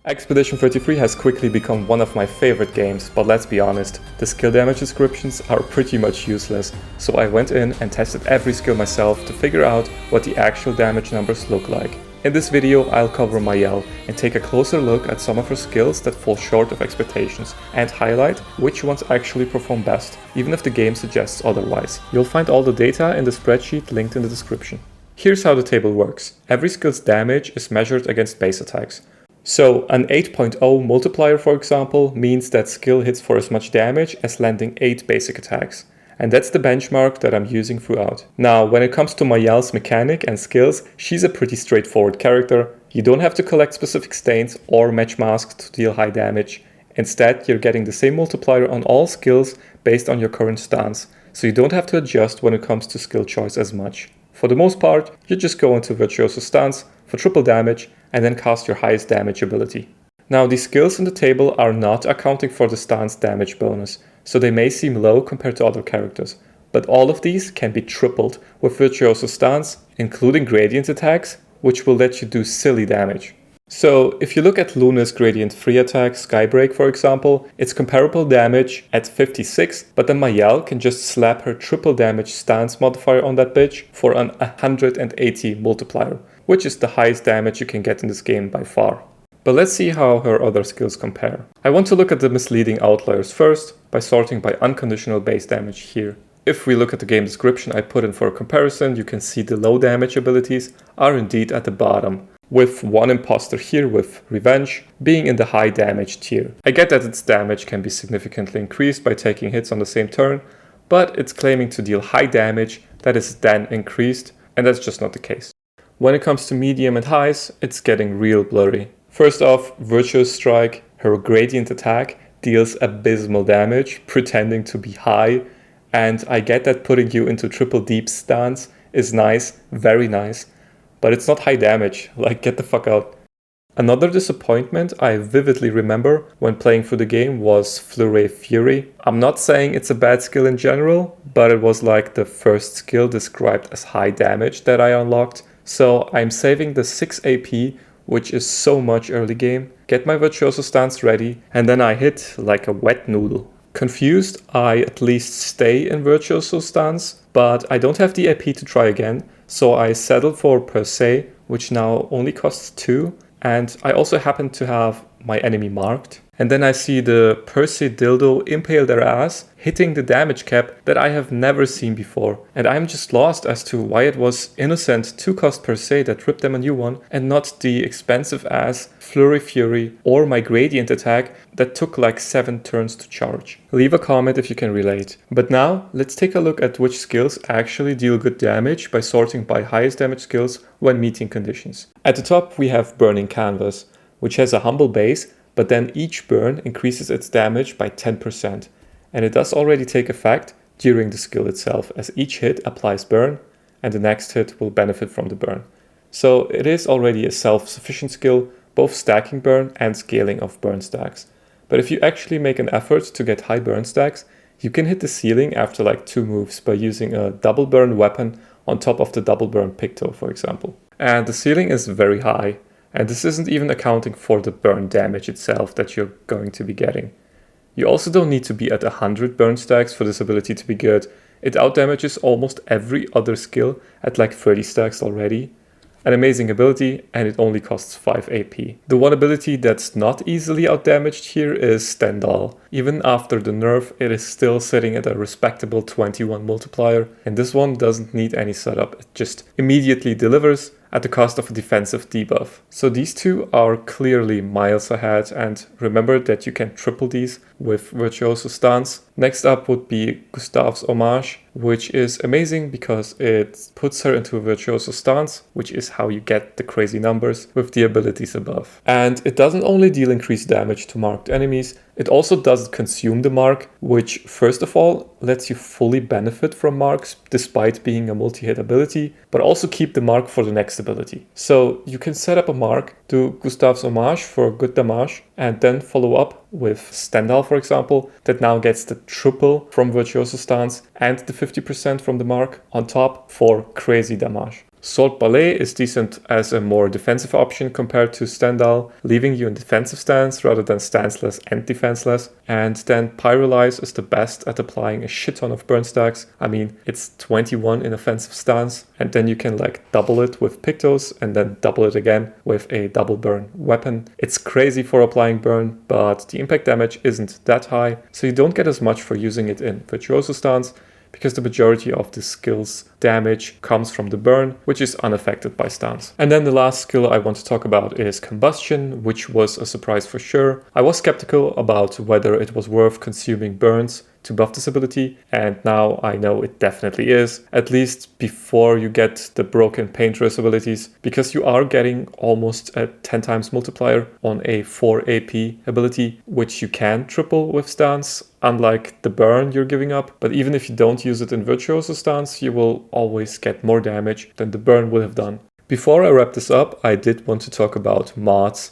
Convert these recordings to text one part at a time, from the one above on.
Expedition 33 has quickly become one of my favorite games, but let's be honest, the skill damage descriptions are pretty much useless, so I went in and tested every skill myself to figure out what the actual damage numbers look like. In this video, I'll cover Maelle and take a closer look at some of her skills that fall short of expectations and highlight which ones actually perform best, even if the game suggests otherwise. You'll find all the data in the spreadsheet linked in the description. Here's how the table works. Every skill's damage is measured against base attacks. So an 8.0 multiplier, for example, means that skill hits for as much damage as landing 8 basic attacks. And that's the benchmark that I'm using throughout. Now, when it comes to Maelle's mechanic and skills, she's a pretty straightforward character. You don't have to collect specific stains or match masks to deal high damage. Instead, you're getting the same multiplier on all skills based on your current stance, so you don't have to adjust when it comes to skill choice as much. For the most part, you just go into Virtuoso stance for triple damage and then cast your highest damage ability. Now, these skills in the table are not accounting for the stance damage bonus, so they may seem low compared to other characters, but all of these can be tripled with Virtuoso stance, including gradient attacks, which will let you do silly damage. So if you look at Luna's gradient 3 attack, Skybreak for example, it's comparable damage at 56, but then Maelle can just slap her triple damage stance modifier on that bitch for an 180 multiplier, which is the highest damage you can get in this game by far. But let's see how her other skills compare. I want to look at the Misleading Outliers first by sorting by unconditional base damage here. If we look at the game description I put in for a comparison, you can see the low damage abilities are indeed at the bottom, with one imposter here with Revenge being in the high damage tier. I get that its damage can be significantly increased by taking hits on the same turn, but it's claiming to deal high damage that is then increased, and that's just not the case. When it comes to medium and highs, it's getting real blurry. First off, Virtuous Strike, her gradient attack, deals abysmal damage, pretending to be high, and I get that putting you into triple deep stance is nice, very nice, but it's not high damage, like get the fuck out. Another disappointment I vividly remember when playing through the game was Flurry Fury. I'm not saying it's a bad skill in general, but it was like the first skill described as high damage that I unlocked, so I'm saving the 6 AP, which is so much early game, get my Virtuoso stance ready, and then I hit like a wet noodle. Confused, I at least stay in Virtuoso stance, but I don't have the AP to try again, so I settled for Per Se, which now only costs 2, and I also happen to have my enemy marked. And then I see the Per Se dildo impale their ass, hitting the damage cap that I have never seen before. And I'm just lost as to why it was innocent 2-cost Per Se that ripped them a new one, and not the expensive ass Flurry Fury or my gradient attack that took like 7 turns to charge. Leave a comment if you can relate. But now, let's take a look at which skills actually deal good damage by sorting by highest damage skills when meeting conditions. At the top we have Burning Canvas, which has a humble base, but then each burn increases its damage by 10%, and it does already take effect during the skill itself, as each hit applies burn, and the next hit will benefit from the burn. So it is already a self-sufficient skill, both stacking burn and scaling of burn stacks. But if you actually make an effort to get high burn stacks, you can hit the ceiling after like 2 moves by using a double burn weapon on top of the double burn picto, for example. And the ceiling is very high. And this isn't even accounting for the burn damage itself that you're going to be getting. You also don't need to be at 100 burn stacks for this ability to be good. It outdamages almost every other skill at like 30 stacks already. An amazing ability, and it only costs 5 AP. The one ability that's not easily outdamaged here is Stendhal. Even after the nerf, it is still sitting at a respectable 21 multiplier, and this one doesn't need any setup, it just immediately delivers at the cost of a defensive debuff. So these two are clearly miles ahead, and remember that you can triple these with Virtuoso stance. Next up would be Gustav's Homage, which is amazing because it puts her into a Virtuoso stance, which is how you get the crazy numbers with the abilities above. And it doesn't only deal increased damage to marked enemies, it also doesn't consume the mark, which first of all lets you fully benefit from marks despite being a multi-hit ability, but also keep the mark for the next ability. So you can set up a mark, do Gustav's Homage for good damage, and then follow up with Stendhal, for example, that now gets the triple from Virtuoso stance and the 50% from the mark on top for crazy damage. Sword Ballet is decent as a more defensive option compared to Stendhal, leaving you in defensive stance rather than stanceless and defenseless. And then Pyrolyze is the best at applying a shit ton of burn stacks. I mean, it's 21 in offensive stance, and then you can like double it with Pictos and then double it again with a double burn weapon. It's crazy for applying burn, but the impact damage isn't that high, so you don't get as much for using it in Virtuoso stance, because the majority of the skill's damage comes from the burn, which is unaffected by stance. And then the last skill I want to talk about is Combustion, which was a surprise for sure. I was skeptical about whether it was worth consuming burns to buff this ability, and now I know it definitely is, at least before you get the broken Painter's abilities, because you are getting almost a 10 times multiplier on a 4 AP ability, which you can triple with stance, unlike the burn you're giving up. But even if you don't use it in Virtuoso stance, you will always get more damage than the burn would have done. Before I wrap this up, I did want to talk about mods.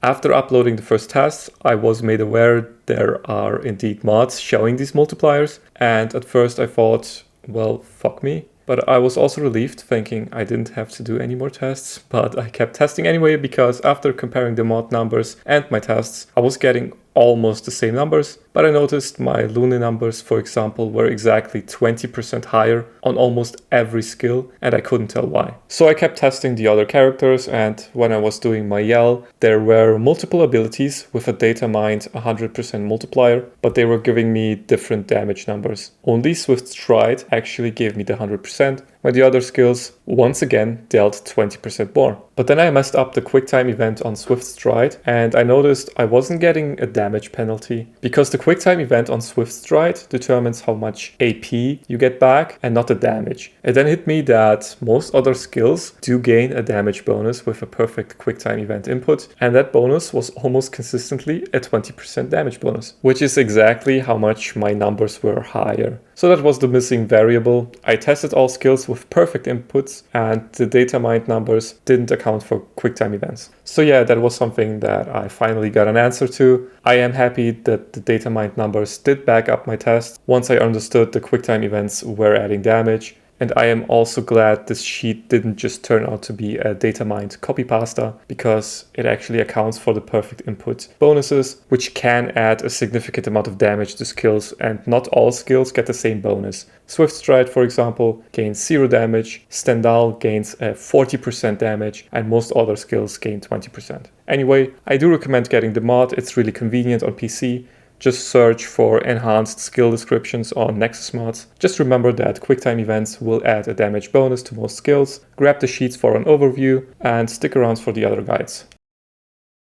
After uploading the first test, I was made aware there are indeed mods showing these multipliers, and at first I thought, well, fuck me. But I was also relieved, thinking I didn't have to do any more tests, but I kept testing anyway, because after comparing the mod numbers and my tests, I was getting almost the same numbers, but I noticed my Lune numbers, for example, were exactly 20% higher on almost every skill, and I couldn't tell why. So I kept testing the other characters, and when I was doing Maelle, there were multiple abilities with a data mined 100% multiplier, but they were giving me different damage numbers. Only Swift Stride actually gave me the 100%, while the other skills once again dealt 20% more. But then I messed up the QuickTime event on Swift Stride, and I noticed I wasn't getting a damage penalty, because the QuickTime event on Swift Stride determines how much AP you get back and not the damage. It then hit me that most other skills do gain a damage bonus with a perfect QuickTime event input, and that bonus was almost consistently a 20% damage bonus, which is exactly how much my numbers were higher. So that was the missing variable. I tested all skills with perfect inputs, and the data mined numbers didn't account for QuickTime events. So yeah, that was something that I finally got an answer to. I am happy that the data mined numbers did back up my test once I understood the QuickTime events were adding damage. And I am also glad this sheet didn't just turn out to be a data mined copy pasta, because it actually accounts for the perfect input bonuses, which can add a significant amount of damage to skills, and not all skills get the same bonus. Swift Stride, for example, gains 0 damage, Stendhal gains 40% damage, and most other skills gain 20%. Anyway, I do recommend getting the mod. It's really convenient on PC. Just search for enhanced skill descriptions on Nexus Mods. Just remember that QuickTime events will add a damage bonus to most skills. Grab the sheets for an overview and stick around for the other guides.